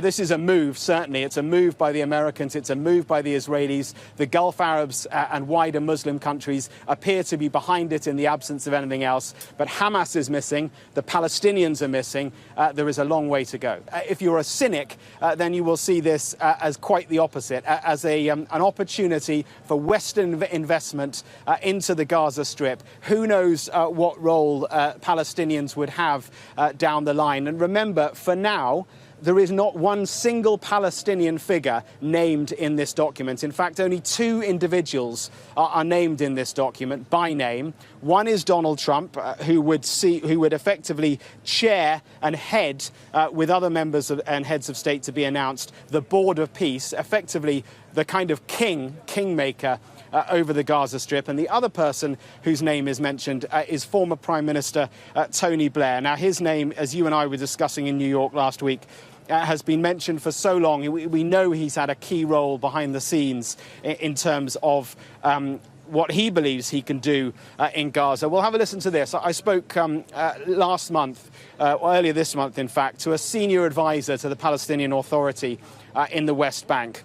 This is a move, certainly. It's a move by the Americans. It's a move by the Israelis. The Gulf Arabs and wider Muslim countries appear to be behind it in the absence of anything else. But Hamas is missing. The Palestinians are missing. There is a long way to go. If you're a cynic, then you will see this as quite the opposite, as an opportunity for Western investment into the Gaza Strip. Who knows what role Palestinians would have down the line. And remember, for now, there is not one single Palestinian figure named in this document. In fact, only two individuals are named in this document by name. One is Donald Trump, who would effectively chair and head, with other members and heads of state to be announced, the Board of Peace, effectively the kind of kingmaker over the Gaza Strip. And the other person whose name is mentioned is former Prime Minister Tony Blair. Now, his name, as you and I were discussing in New York last week, has been mentioned for so long. We know he's had a key role behind the scenes in terms of what he believes he can do in Gaza. We'll have a listen to this. I spoke last month, earlier this month, in fact, to a senior advisor to the Palestinian Authority in the West Bank.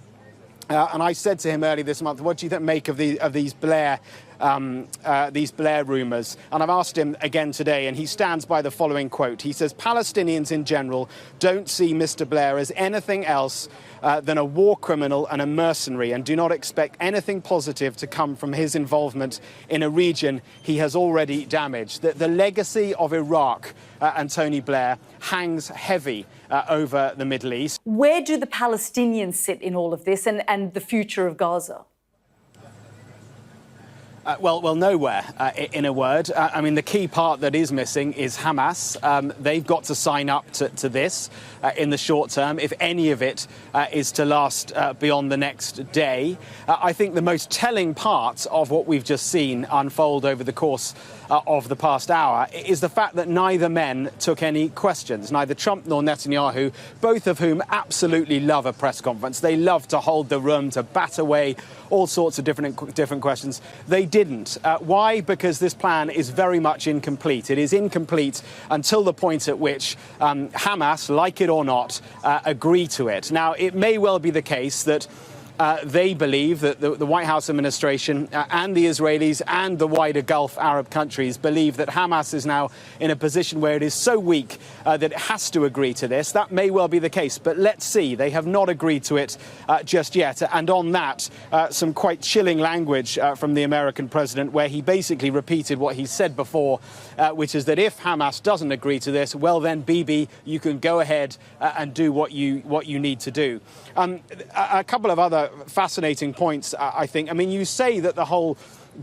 And I said to him earlier this month, what do you make of these Blair rumours? And I've asked him again today, and he stands by the following quote. He says, Palestinians in general don't see Mr. Blair as anything else than a war criminal and a mercenary, and do not expect anything positive to come from his involvement in a region he has already damaged. The legacy of Iraq and Tony Blair hangs heavy over the Middle East. Where do the Palestinians sit in all of this and the future of Gaza? Well, nowhere, in a word. I mean, the key part that is missing is Hamas. They've got to sign up to this in the short term, if any of it is to last beyond the next day. I think the most telling part of what we've just seen unfold over the course of the past hour is the fact that neither men took any questions, neither Trump nor Netanyahu, both of whom absolutely love a press conference. They love to hold the room, to bat away all sorts of different questions. They didn't. Why? Because this plan is very much incomplete. It is incomplete until the point at which Hamas, like it or not, agree to it. Now, it may well be the case that they believe, that the White House administration and the Israelis and the wider Gulf Arab countries believe that Hamas is now in a position where it is so weak that it has to agree to this. That may well be the case, but let's see. They have not agreed to it just yet. And on that, some quite chilling language from the American president, where he basically repeated what he said before, which is that if Hamas doesn't agree to this, well then, Bibi, you can go ahead and do what you need to do. A couple of other fascinating points, I think. I mean, you say that the whole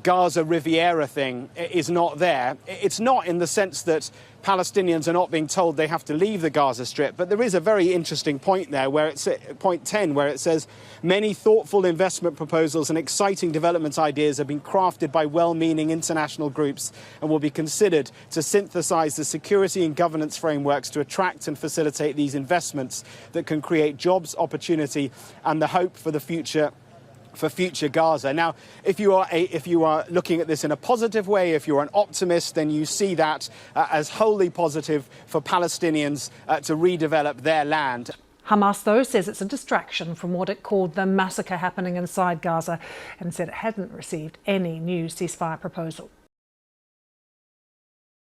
Gaza Riviera thing is not there. It's not in the sense that Palestinians are not being told they have to leave the Gaza Strip, but there is a very interesting point there, where it's point 10, where it says many thoughtful investment proposals and exciting development ideas have been crafted by well-meaning international groups and will be considered to synthesize the security and governance frameworks to attract and facilitate these investments that can create jobs, opportunity, and the hope for the future. For future Gaza. Now, if you are looking at this in a positive way, if you're an optimist, then you see that as wholly positive for Palestinians to redevelop their land. Hamas, though, says it's a distraction from what it called the massacre happening inside Gaza, and said it hadn't received any new ceasefire proposal.